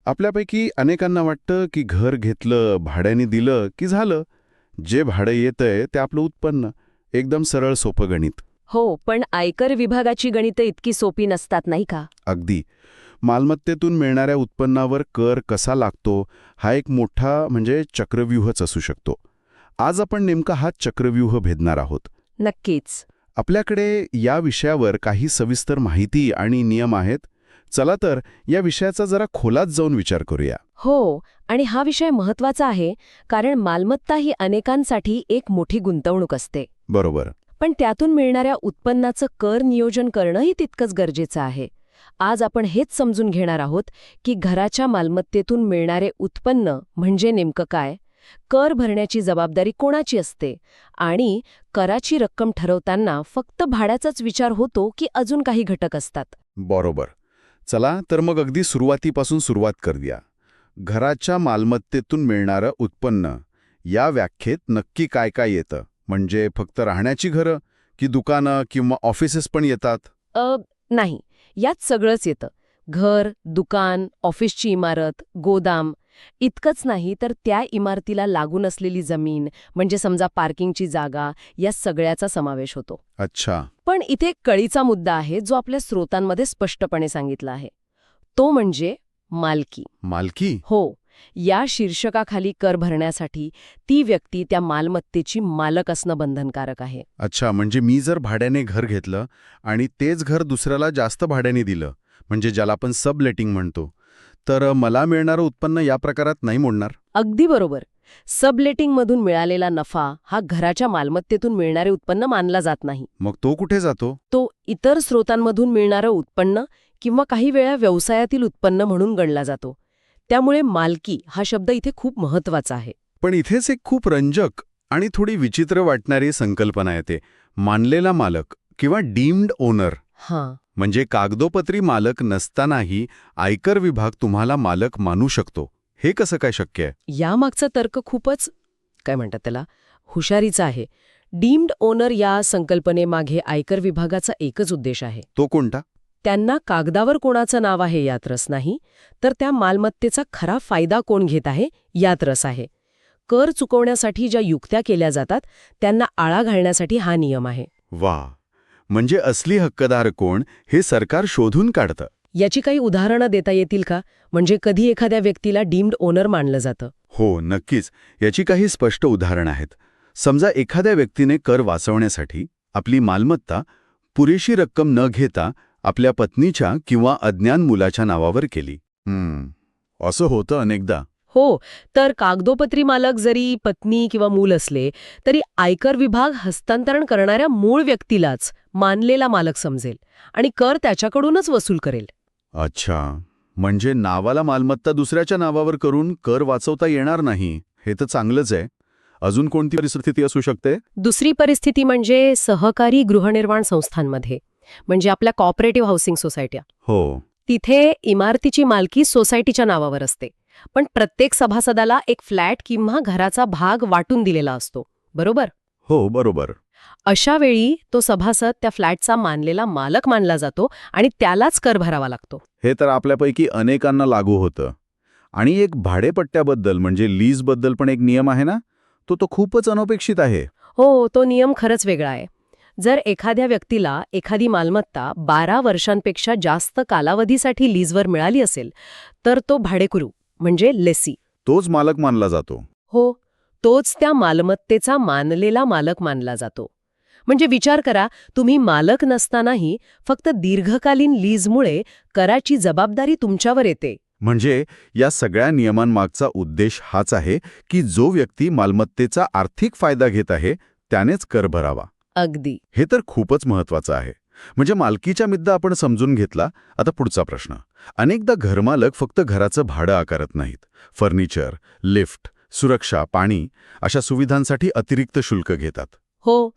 आपल्यापैकी अनेकांना वाटतं की घर घेतलं, भाड्याने दिलं की झालं. जे भाडं येतंय ते आपलं उत्पन्न. एकदम सरळ सोपं गणित. हो, पण आयकर विभागाची गणितं इतकी सोपी नसतात नाही का? अगदी. मालमत्तेतून मिळणाऱ्या उत्पन्नावर कर कसा लागतो हा एक मोठा म्हणजे चक्रव्यूहच असू शकतो. आज आपण नेमका हा चक्रव्यूह भेदणार आहोत. नक्कीच. आपल्याकडे या विषयावर काही सविस्तर माहिती आणि नियम आहेत. चला तर या विषयाचा जरा खोलात जाऊन विचार करूया. हो, आणि हा विषय महत्वाचा आहे कारण मालमत्ता ही अनेकांसाठी एक मोठी गुंतवणूक असते. बरोबर. पण त्यातून मिळणाऱ्या उत्पन्नाचं कर नियोजन करणंही तितकंच गरजेचं आहे. आज आपण हेच समजून घेणार आहोत की घराच्या मालमत्तेतून मिळणारे उत्पन्न म्हणजे नेमकं काय, कर भरण्याची जबाबदारी कोणाची असते आणि कराची रक्कम ठरवताना फक्त भाड्याचाच विचार होतो की अजून काही घटक असतात. बरोबर. चला तर मग अगदी सुरुवातीपासून सुरुवात करूया. घराच्या मालमत्तेतून मिळणारं उत्पन्न या व्याख्येत नक्की काय काय येतं? म्हणजे फक्त राहण्याची घरं की दुकानं किंवा ऑफिसेस पण येतात? नाही, यात सगळंच येतं. घर, दुकान, ऑफिसची इमारत, गोदाम. इतकंच नाही तर त्या इमारतीला लागून असलेली जमीन, म्हणजे समजा पार्किंगची जागा, या सगळ्याचा समावेश होतो. अच्छा. पण इथे एक कळीचा मुद्दा आहे जो आपल्या स्रोतांमध्ये स्पष्टपणे सांगितला आहे. तो म्हणजे मालकी. मालकी? हो, या शीर्षकाखाली कर भरण्यासाठी ती व्यक्ती त्या मालमत्तेची मालक असणं बंधनकारक आहे. अच्छा, म्हणजे मी जर भाड्याने घर घेतलं आणि तेच घर दुसऱ्याला जास्त भाड्याने दिलं, म्हणजे ज्याला आपण सबलेटिंग म्हणतो, तर मला मिळणारं उत्पन्न या प्रकारात नाही मोडणार? अगदी बरोबर. सबलेटिंगमधून मिळालेला नफा हा घराच्या मालमत्तेतून मिळणारे उत्पन्न मानला जात नाही. मग तो कुठे जातो? तो इतर स्रोतांमधून मिळणारं उत्पन्न किंवा काही वेळा व्यवसायातील उत्पन्न म्हणून गणला जातो. त्यामुळे मालकी हा शब्द इथे खूप महत्वाचा आहे. पण इथेच एक खूप रंजक आणि थोडी विचित्र वाटणारी संकल्पना येते. मानलेला मालक किंवा डीम्ड ओनर. हां. म्हणजे कागदोपत्री मालक नसतानाही आयकर विभाग तुम्हाला मालक मानू शकतो. हे कसं काय शक्य आहे? यामागचा तर्क खूपच काय म्हणतात त्याला हुशारीचा आहे. डीम्ड ओनर या संकल्पनेमागे आयकर विभागाचा एकच उद्देश आहे. तो कोणता? त्यांना कागदावर कोणाचं नाव आहे यात रस नाही, तर त्या मालमत्तेचा खरा फायदा कोण घेत आहे यात रस आहे. कर चुकवण्यासाठी ज्या युक्त्या केल्या जातात त्यांना आळा घालण्यासाठी हा नियम आहे. वा, म्हणजे असली हक्कदार कोण हे सरकार शोधून काढतं. याची काही उदाहरणं देता येतील का? म्हणजे कधी एखाद्या व्यक्तीला डीम्ड ओनर मानलं जातं? हो, नक्कीच. याची काही स्पष्ट उदाहरणं आहेत. समजा एखाद्या व्यक्तीने कर वाचवण्यासाठी आपली मालमत्ता पुरेशी रक्कम न घेता आपल्या पत्नीच्या किंवा अज्ञान मुलाच्या नावावर केली. असं होतं अनेकदा. हो, तर कागदोपत्री मालक जरी पत्नी किंवा मूल असले तरी आयकर विभाग हस्तांतरण करणाऱ्या मूळ व्यक्तीलाच मानलेला मालक समजेल आणि कर त्याच्याकडूनच वसूल करेल. अच्छा, म्हणजे नावाला मालमत्ता दुसऱ्याच्या नावावर करून कर वाचवता येणार नाही. हे तर चांगलंच आहे. अजून कोणती परिस्थिती असू शकते? दुसरी परिस्थिती म्हणजे सहकारी गृहनिर्माण संस्थांमध्ये, म्हणजे आपल्या कॉपरेटिव्ह हाऊसिंग सोसायट्या. हो. तिथे इमारतीची मालकी सोसायटीच्या नावावर असते, पण प्रत्येक सभासदाला एक फ्लॅट किंवा घराचा भाग वाटून दिलेला असतो. बरोबर? हो, बरोबर. अशा वेळी तो सभासद त्या फ्लॅटचा मानलेला मालक मानला जातो आणि त्यालाच कर भरावा लागतो. हे तर आपल्यापैकी अनेकांना लागू होतं. आणि एक भाडेपट्ट्याबद्दल म्हणजे लीजबद्दल पण एक नियम आहे ना? तो खूपच अनपेक्षित आहे. हो, तो नियम खरंच वेगळा आहे. जर एखाद्या व्यक्तीला एखादी मालमत्ता 12 वर्षांपेक्षा जास्त कालावधीसाठी लीजवर मिळाली असेल, तर तो भाडेकरू म्हणजे लेसी. तोच मालक मानला जातो. हो, तोच त्या मालमत्तेचा मानलेला मालक मानला जातो. म्हणजे विचार करा, तुम्ही मालक नसतानाही फक्त दीर्घकालीन लीजमुळे कराची जबाबदारी तुमच्यावर येते. म्हणजे या सगळ्या नियमांमागचा उद्देश हाच आहे की जो व्यक्ती मालमत्तेचा आर्थिक फायदा घेत आहे त्यानेच कर भरावा. अगदी. हे तर खूपच महत्वाचं आहे. म्हणजे मालकीचा मुद्दा आपण समजून घेतला. आता पुढचा प्रश्न. अनेकदा घरमालक फक्त घराचं भाडं आकारत नाहीत. फर्निचर, लिफ्ट, सुरक्षा, पाणी अशा सुविधांसाठी अतिरिक्त शुल्क घेतात. हो,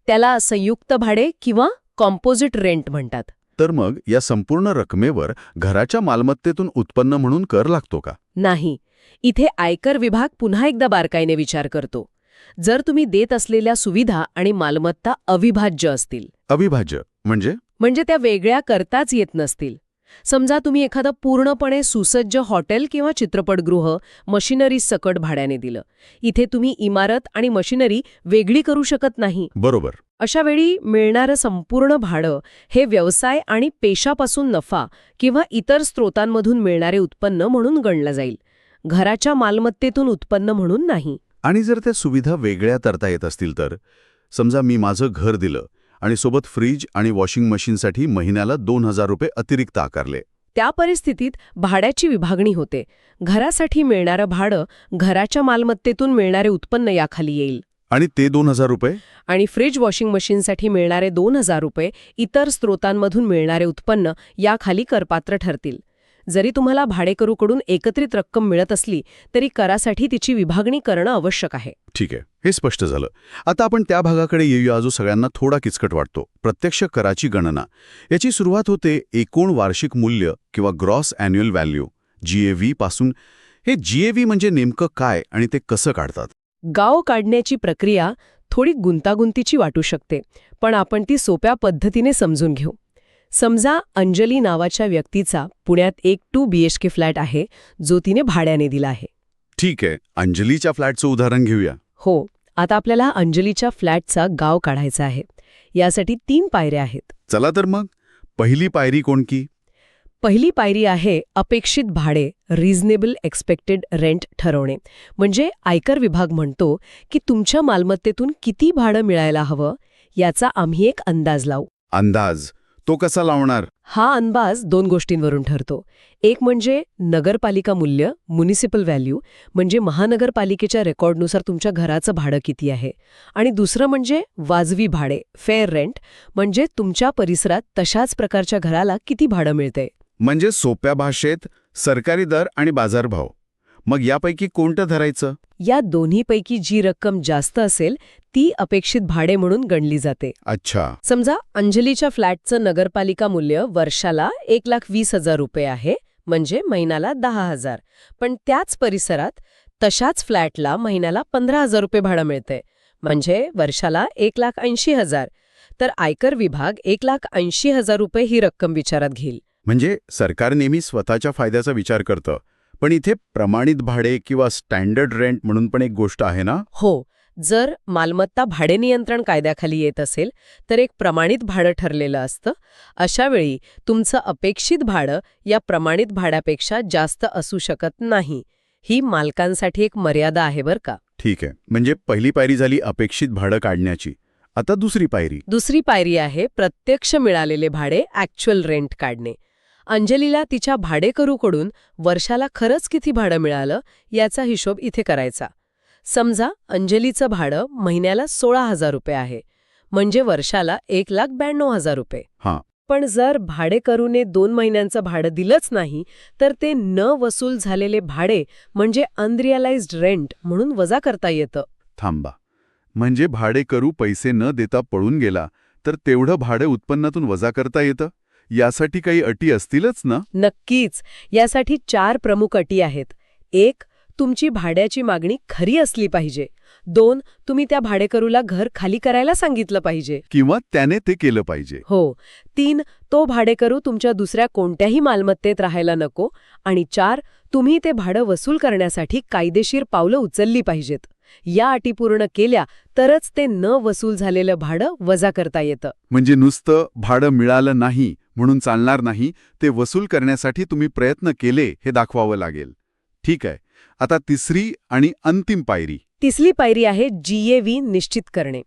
त्याला संयुक्त भाडे किंवा कॉम्पोजिट रेंट म्हणतात. तर मग या संपूर्ण रकमेवर घराच्या मालमत्तेतून उत्पन्न म्हणून कर लागतो का? नाही. इथे आयकर विभाग पुन्हा एकदा बारकाईने विचार करतो. जर तुम्ही देत असलेल्या सुविधा आणि मालमत्ता अविभाज्य असतील. अविभाज्य म्हणजे? म्हणजे त्या वेगळ्या करताच येत नसतील. समजा तुम्ही एखादं पूर्णपणे सुसज्ज हॉटेल किंवा चित्रपटगृह मशिनरी सकट भाड्याने दिलं. इथे तुम्ही इमारत आणि मशिनरी वेगळी करू शकत नाही. बरोबर. अशा वेळी मिळणारं संपूर्ण भाडं हे व्यवसाय आणि पेशापासून नफा किंवा इतर स्रोतांमधून मिळणारे उत्पन्न म्हणून गणलं जाईल. घराच्या मालमत्तेतून उत्पन्न म्हणून नाही. आणि जर त्या सुविधा वेगळ्या करता येत असतील तर, समजा मी माझं घर दिलं आणि सोबत फ्रीज आणि वॉशिंग मशीनसाठी महिन्याला 2,000 रुपये अतिरिक्त आकारले. त्या परिस्थितीत भाड्याची विभागणी होते. घरासाठी मिळणारं भाडं घराच्या मालमत्तेतून मिळणारे उत्पन्न याखाली येईल. आणि ते 2,000 रुपये आणि फ्रीज वॉशिंग मशीनसाठी मिळणारे 2,000 रुपये इतर स्रोतांमधून मिळणारे उत्पन्न याखाली करपात्र ठरतील. जरी तुम्हाला भाडेकरूकडून एकत्रित रक्कम मिळत असली तरी करासाठी तिची विभागणी करणं आवश्यक आहे. ठीक आहे, हे स्पष्ट झालं. आता आपण त्या भागाकडे येऊया जो सगळ्यांना थोडा किचकट वाटतो, प्रत्यक्ष कराची गणना. याची सुरुवात होते एकूण वार्षिक मूल्य किंवा ग्रॉस ॲन्युअल व्हॅल्यू GAV पासून. हे GAV म्हणजे नेमकं काय आणि ते कसं काढतात? गाव काढण्याची प्रक्रिया थोडी गुंतागुंतीची वाटू शकते, पण आपण ती सोप्या पद्धतीने समजून घेऊ. समजा अंजली नावाच्या व्यक्तीचा पुण्यात एक 2 BHK फ्लॅट आहे जो तिने भाड्याने दिला आहे. ठीक आहे, अंजलीच्या फ्लॅटचं उदाहरण घेऊया. हो, आता आपल्याला अंजलीच्या फ्लॅटचा गाव काढायचा आहे. यासाठी 3 पायऱ्या आहेत. चला तर मग, पहिली पायरी कोणती? पहिली पायरी आहे अपेक्षित भाडे, रिझनेबल एक्सपेक्टेड रेंट ठरवणे. म्हणजे आयकर विभाग म्हणतो की तुमच्या मालमत्तेतून किती भाडं मिळायला हवं याचा आम्ही एक अंदाज लावू. अंदाज तो कसा लावणार? हा अंदाज 2 गोष्टींवरून ठरतो. एक म्हणजे नगरपालिका मूल्य, म्युनिसिपल व्हॅल्यू, म्हणजे महानगरपालिकेच्या रेकॉर्डनुसार तुमच्या घराचं भाडं किती आहे. आणि दुसरं म्हणजे वाजवी भाडे, फेअर रेंट, म्हणजे तुमच्या परिसरात तशाच प्रकारच्या घराला किती भाडं मिळते. म्हणजे सोप्या भाषेत सरकारी दर आणि बाजारभाव. मग यापैकी कोणतं धरायचं? या दोन्हीपैकी जी रक्कम जास्त असेल ती अपेक्षित भाडे म्हणून गणली जाते. अच्छा. समजा अंजलीच्या फ्लॅटचं नगरपालिका मूल्य वर्षाला 1,20,000 रुपये आहे, म्हणजे महिन्याला 10,000. पण त्याच परिसरात तशाच फ्लॅटला महिन्याला 15,000 रुपये भाडं मिळते, म्हणजे वर्षाला 1,80,000. तर आयकर विभाग 1,80,000 रुपये ही रक्कम विचारात घेईल. म्हणजे सरकार नेहमी स्वतःच्या फायद्याचा विचार करतं. पण इथे प्रमाणित भाडे किंवा स्टँडर्ड रेंट म्हणून पण एक गोष्ट आहे ना? हो, जर मालमत्ता भाडे नियंत्रण कायद्याखाली येत असेल तर एक प्रमाणित भाडं ठरलेलं असतं. अशा वेळी तुमचं अपेक्षित भाडं या प्रमाणित भाड्यापेक्षा जास्त असू शकत नाही. ही मालकांसाठी एक मर्यादा आहे बरं का. ठीक आहे, म्हणजे पहिली पायरी झाली अपेक्षित भाडं काढण्याची. आता दुसरी पायरी. दुसरी पायरी आहे प्रत्यक्ष मिळालेले भाडे, ॲक्च्युअल रेंट काढणे. अंजलीला तिच्या भाडेकरूकडून वर्षाला खरंच किती भाडं मिळालं याचा हिशोब इथे करायचा. समजा अंजलीचं भाडं महिन्याला 16,000 रुपये आहे, म्हणजे वर्षाला 1,92,000 रुपये. हां. पण जर भाडेकरूने 2 महिन्यांचं भाडं दिलंच नाही तर ते न वसूल झालेले भाडे म्हणजे अनरिअलाइज्ड रेंट म्हणून वजा करता येतं. थांबा, म्हणजे भाडेकरू पैसे न देता पळून गेला तर तेवढं भाडे उत्पन्नातून वजा करता येतं? यासाठी काही अटी असतीलच ना? नक्कीच. यासाठी 4 प्रमुख अटी आहेत. 1. तुमची भाड्याची मागणी खरी असली पाहिजे. 2. तुम्ही त्या भाडेकरूला घर खाली करायला सांगितलं पाहिजे. किंवा त्याने ते केलं पाहिजे. हो. 3. तो भाडेकरू तुमच्या दुसऱ्या कोणत्याही मालमत्तेत राहायला नको. आणि 4. तुम्ही ते भाडं वसूल करण्यासाठी कायदेशीर पावलं उचलली पाहिजेत. या अटी पूर्ण केल्या तरच ते न वसूल झालेलं भाडं वजा करता येतं. म्हणजे नुसतं भाडं मिळालं नाही म्हणून चालणार नाही, ते वसूल करण्यासाठी तुम्ही प्रयत्न केले हे दाखवावं लागेल. ठीक आहे. आता तिसरी आणि अंतिम पायरी. तिसरी पायरी आहे GAV निश्चित करणे.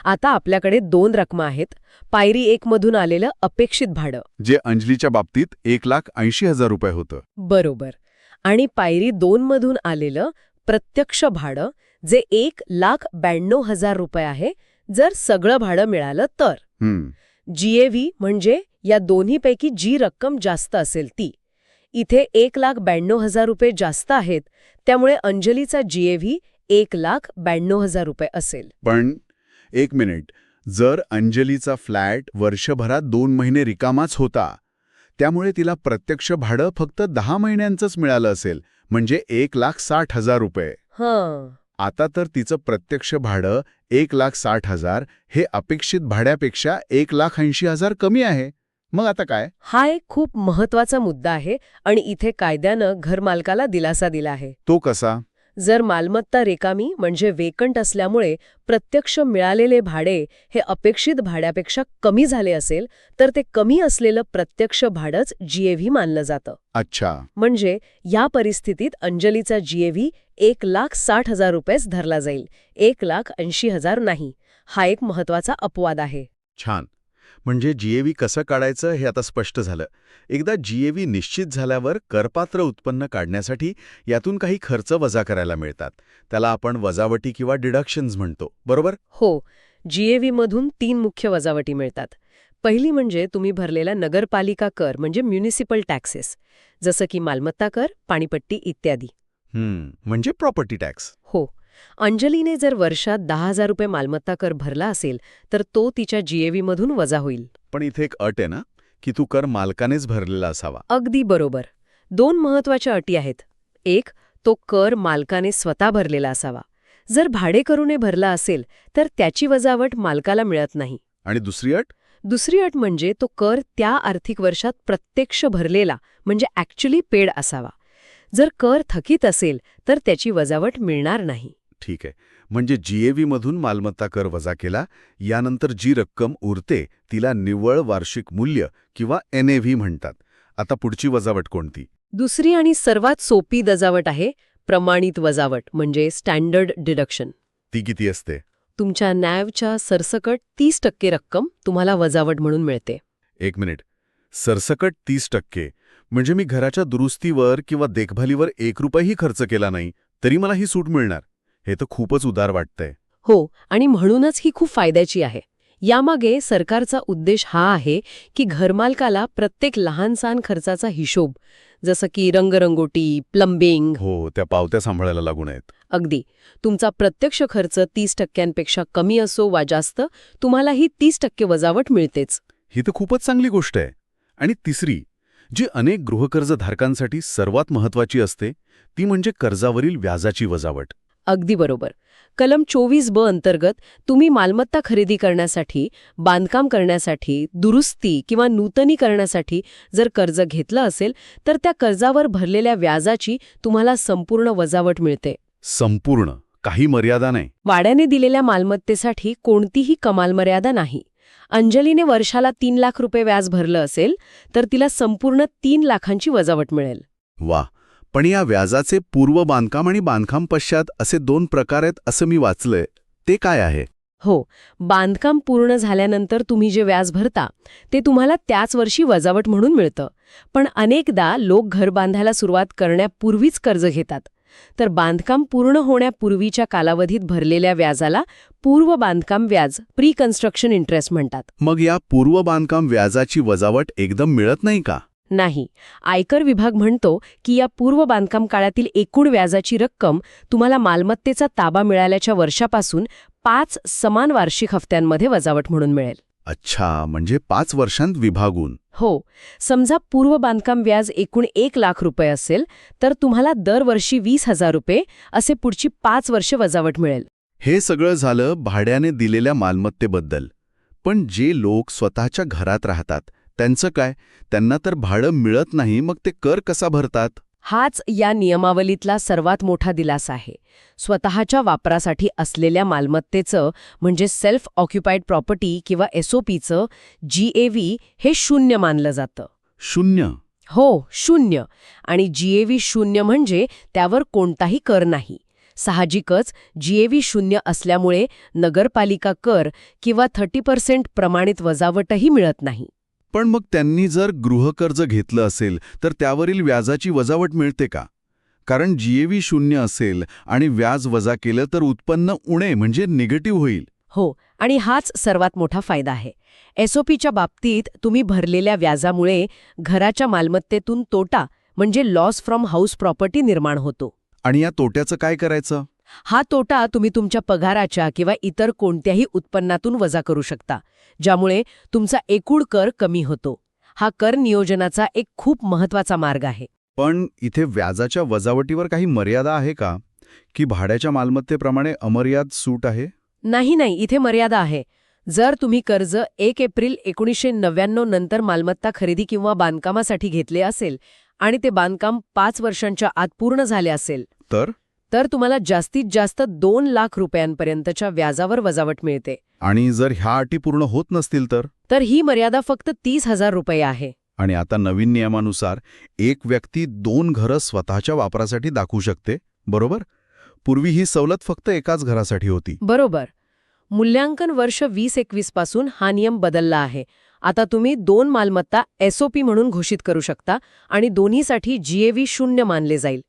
आता आपल्याकडे 2 रकमा आहेत. पायरी 1 मधून आलेलं अपेक्षित भाडं, जे अंजलीच्या बाबतीत 1,80,000 रुपये होतं. बरोबर. आणि पायरी 2 मधून आलेलं प्रत्यक्ष भाडं, जे 1,92,000 रुपये आहे, जर सगळं भाडं मिळालं तर. GAV म्हणजे या दोन्हीपैकी जी रक्कम जास्त असेल ती. इथे 1,92,000 रुपये जास्त आहेत, त्यामुळे अंजलीचा GAV 1,92,000 रुपये असेल. पण एक मिनिट, जर अंजलीचा फ्लॅट वर्षभरात 2 महिने रिकामाच होता, त्यामुळे तिला प्रत्यक्ष भाडं फक्त 10 महिन्यांचंच मिळालं असेल, म्हणजे 1,60,000 रुपये. हां. आता तर तिचं प्रत्यक्ष भाडं 1,60,000 हे अपेक्षित भाड्यापेक्षा 1,80,000 कमी आहे. मग आता काय? हा एक खूप महत्वाचा मुद्दा आहे आणि इथे कायद्यानं घरमालकाला दिलासा दिला आहे. तो कसा? जर मालमत्ता रिकामी म्हणजे वेकंट असल्यामुळे प्रत्यक्ष मिळालेले भाडे हे अपेक्षित भाड्यापेक्षा कमी झाले असेल तर ते कमी असलेलं प्रत्यक्ष भाडंच जीएव्ही मानलं जातं. अच्छा. म्हणजे या परिस्थितीत अंजलीचा जीएव्ही 1,60,000 रुपयेच धरला जाईल, 1,80,000 नाही. हा एक महत्वाचा अपवाद आहे. छान. म्हणजे जीएव्ही कसं काढायचं हे आता स्पष्ट झालं. एकदा जीएव्ही निश्चित झाल्यावर करपात्र उत्पन्न काढण्यासाठी यातून काही खर्च वजा करायला मिळतात. त्याला आपण वजावटी किंवा डिडक्शन्स म्हणतो, बरोबर? हो, जीएव्हीमधून 3 मुख्य वजावटी मिळतात. पहिली म्हणजे तुम्ही भरलेला नगरपालिका कर म्हणजे म्युनिसिपल टॅक्सेस, जसं की मालमत्ता कर, पाणीपट्टी इत्यादी. म्हणजे प्रॉपर्टी टॅक्स. हो, अंजलीने जर वर्षात 10,000 रुपये मालमत्ता कर भरला असेल तर तो तिच्या जीएव्हीमधून वजा होईल. पण इथे एक अट आहे ना, की तू कर मालकानेच भरलेला असावा. अगदी बरोबर. 2 महत्वाच्या अटी आहेत. एक, तो कर मालकाने स्वतः भरलेला असावा. जर भाडेकरूने भरला असेल तर त्याची वजावट मालकाला मिळत नाही. आणि दुसरी अट? दुसरी अट म्हणजे तो कर त्या आर्थिक वर्षात प्रत्यक्ष भरलेला म्हणजे ॲक्च्युली पेड असावा. जर कर थकीत असेल तर त्याची वजावट मिळणार नाही. ठीक आहे. म्हणजे जीएव्ही मधून मालमत्ता कर वजा केला, यानंतर जी रक्कम उरते तिला निव्वळ वार्षिक मूल्य किंवा एनएव्ही म्हणतात. आता पुढची वजावट कोणती? दुसरी आणि सर्वात सोपी वजावट आहे प्रमाणित वजावट म्हणजे स्टँडर्ड डिडक्शन. ती किती असते? तुमच्या नॅवच्या सरसकट 30% रक्कम तुम्हाला वजावट म्हणून मिळते. 1 मिनिट. सरसकट 30%. म्हणजे मी घराच्या दुरुस्तीवर किंवा देखभालीवर 1 रुपयाही खर्च केला नाही तरी मला ही सूट मिळणार. हे तर खूपच उदार वाटतंय. हो, आणि म्हणूनच ही खूप फायद्याची आहे. यामागे सरकारचा उद्देश हा आहे की घरमालकाला प्रत्येक लहानसहान खर्चाचा हिशोब, जसं की रंगरंगोटी, प्लंबिंग, हो, त्या पावत्या सांभाळायला लागू नयेत. अगदी तुमचा प्रत्यक्ष खर्च 30%पेक्षा कमी असो वा जास्त, तुम्हाला ही 30% वजावट मिळतेच. ही तर खूपच चांगली गोष्ट आहे. आणि तिसरी, जी अनेक गृहकर्जधारकांसाठी सर्वात महत्वाची असते, ती म्हणजे कर्जावरील व्याजाची वजावट. अगदी बरोबर. कलम 24(ब) अंतर्गत तुम्ही मालमत्ता खरेदी करण्यासाठी, बांधकाम करण्यासाठी, दुरुस्ती किंवा नूतनीकरणासाठी जर कर्ज घेतलं असेल तर त्या कर्जावर भरलेल्या व्याजाची तुम्हाला संपूर्ण वजावट मिळते. संपूर्ण, काही मर्यादा नाही. वाड्याने दिलेल्या मालमत्तेसाठी कोणतीही कमाल मर्यादा नाही. अंजलीने वर्षाला 3 लाख रुपये व्याज भरलं असेल तर तिला संपूर्ण 3 लाखांची वजावट मिळेल. वा. पण या व्याजाचे पूर्व बांधकाम आणि बांधकाम पश्चात असे 2 प्रकार आहेत असं मी वाचलंय. ते काय आहे? हो, बांधकाम पूर्ण झाल्यानंतर तुम्ही जे व्याज भरता ते तुम्हाला त्याच वर्षी वजावट म्हणून मिळतं. पण अनेकदा लोक घर बांधायला सुरुवात करण्यापूर्वीच कर्ज घेतात. तर बांधकाम पूर्ण होण्यापूर्वीच्या कालावधीत भरलेल्या व्याजाला पूर्व बांधकाम व्याज, प्री कन्स्ट्रक्शन इंटरेस्ट म्हणतात. मग या पूर्व बांधकाम व्याजाची वजावट एकदम मिळत नाही का? नाही. आयकर विभाग म्हणतो की या पूर्व बांधकाम काळातील एकूण व्याजाची रक्कम तुम्हाला मालमत्तेचा ताबा मिळाल्याच्या वर्षापासून 5 समान वार्षिक हप्त्यांमध्ये वजावट म्हणून मिळेल. अच्छा, म्हणजे 5 वर्षांत विभागून. हो, समजा पूर्व बांधकाम व्याज एकूण 1 लाख रुपये असेल तर तुम्हाला दरवर्षी 20,000 रुपये असे पुढची 5 वर्ष वजावट मिळेल. हे सगळं झालं भाड्याने दिलेल्या मालमत्तेबद्दल. पण जे लोक स्वतःच्या घरात राहतात त्यांचं काय? त्यांना तर भाडं मिळत नाही, मग ते कर कसा भरतात? हाच या नियमावलीतला सर्वात मोठा दिलासा आहे. स्वतःच्या वापरासाठी असलेल्या मालमत्तेचं म्हणजे सेल्फ ऑक्युपाईड प्रॉपर्टी किंवा एसओपीचं जीएव्ही हे 0 मानलं जातं. 0? हो, 0. आणि जीएव्ही 0 म्हणजे त्यावर कोणताही कर नाही. साहजिकच जीएव्ही 0 असल्यामुळे नगरपालिका कर किंवा 30% प्रमाणित वजावटही मिळत नाही. पण मग त्यांनी जर गृहकर्ज घेतलं असेल तर त्यावरील व्याजाची वजावट मिळते का? कारण जीएव्ही 0 असेल आणि व्याज वजा केलं तर उत्पन्न उणे म्हणजे निगेटिव्ह होईल. हो, आणि हाच सर्वात मोठा फायदा आहे. एसओपीच्या बाबतीत तुम्ही भरलेल्या व्याजामुळे घराच्या मालमत्तेतून तोटा म्हणजे लॉस फ्रॉम हाऊस प्रॉपर्टी निर्माण होतो. आणि या तोट्याचं काय करायचं? हा तोटा तुम्ही तुमच्या पगाराच्या किंवा इतर कोणत्याही उत्पन्नातून वजा करू शकता, ज्यामुळे तुमचा एकूण कर कमी होतो. हा कर नियोजनाचा एक खूप महत्वाचा मार्ग आहे. पण इथे व्याजाच्या वजावटीवर काही मर्यादा आहे का? की भाड्याच्या मालमत्तेप्रमाणे अमर्याद सूट आहे? नाही, इथे मर्यादा आहे. जर तुम्ही कर्ज 1 एप्रिल 1999 नंतर मालमत्ता खरेदी किंवा बांधकामासाठी घेतले असेल आणि ते बांधकाम 5 वर्षांच्या आत पूर्ण झाले असेल, तर तुम्हाला जास्तीत जास्त 2 लाख रुपयांपर्यंतच्या व्याजावर वजावट मिळते. आणि जर ह्या अटी पूर्ण होत नसतील तर ही मर्यादा फक्त 30,000 रुपये आहे. आणि आता नवीन नियमानुसार एक व्यक्ती 2 घरं स्वतःच्या वापरासाठी दाखवू शकते, बरोबर? पूर्वी ही सवलत फक्त एकाच घरासाठी होती. बरोबर. मूल्यांकन वर्ष 2021 पासून हा नियम बदलला आहे. आता तुम्ही 2 मालमत्ता SOP म्हणून घोषित करू शकता आणि दोन्हीसाठी GAV 0 मानले जाईल.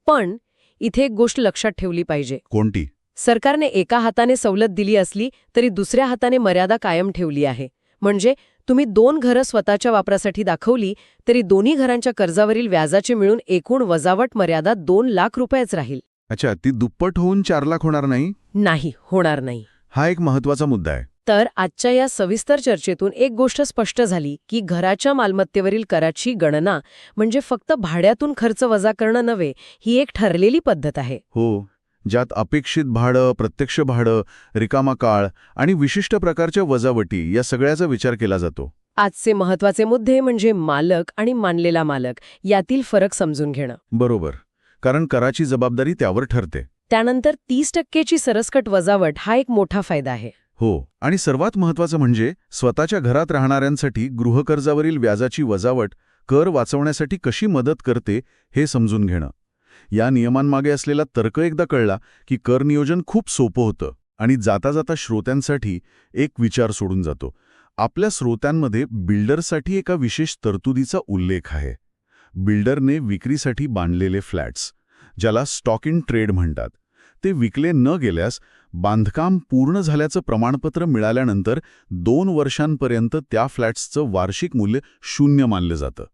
पण इथे एक गोष्ट लक्षात ठेवली पाहिजे. कोणती? सरकारने एका हाताने सवलत दिली असली तरी दुसऱ्या हाताने मर्यादा कायम ठेवली आहे. म्हणजे तुम्ही 2 घरं स्वतःच्या वापरासाठी दाखवली तरी दोन्ही घरांच्या कर्जावरील व्याजाचे मिळून एकूण वजावट मर्यादा 2 लाख रुपयेच राहील. अच्छा, ती दुप्पट होऊन 4 लाख होणार नाही? नाही, होणार नाही. हा एक महत्वाचा मुद्दा आहे. तर आजच्या या सविस्तर चर्चेतून एक गोष्ट स्पष्ट झाली की घराच्या मालमत्तेवरील कराची गणना म्हणजे फक्त भाड्यातून खर्च वजा करणं नव्हे, ही एक ठरलेली पद्धत आहे. हो, ज्यात अपेक्षित भाडं, प्रत्यक्ष भाडं, रिकामा काळ आणि विशिष्ट प्रकारच्या वजावटी या सगळ्याचा विचार केला जातो. आजचे महत्वाचे मुद्दे म्हणजे मालक आणि मानलेला मालक यातील फरक समजून घेणं. बरोबर, कारण कराची जबाबदारी त्यावर ठरते. त्यानंतर 30% सरसकट वजावट हा एक मोठा फायदा आहे. हो, आणि सर्वात महत्त्वाचं म्हणजे स्वतःच्या घरात राहणाऱ्यांसाठी गृहकर्जावरील व्याजाची वजावट कर वाचवण्यासाठी कशी मदत करते हे समजून घेणं. या नियमांमागे असलेला तर्क एकदा कळला की कर नियोजन खूप सोपं होतं. आणि जाता जाता श्रोत्यांसाठी एक विचार सोडून जातो. आपल्या श्रोत्यांमध्ये बिल्डरसाठी एका विशेष तरतुदीचा उल्लेख आहे. बिल्डरने विक्रीसाठी बांधलेले फ्लॅट्स, ज्याला स्टॉक इन ट्रेड म्हणतात, ते विकले न गेल्यास बांधकाम पूर्ण झाल्याचं प्रमाणपत्र मिळाल्यानंतर 2 वर्षांपर्यंत त्या फ्लॅट्सचं वार्षिक मूल्य 0 मानलं जातं.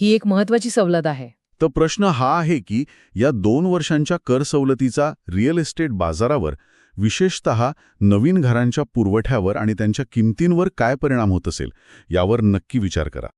ही एक महत्वाची सवलत आहे. तर प्रश्न हा आहे की या 2 वर्षांच्या कर सवलतीचा रिअल एस्टेट बाजारावर, विशेषतः नवीन घरांच्या पुरवठ्यावर आणि त्यांच्या किमतींवर काय परिणाम होत असेल यावर नक्की विचार करा.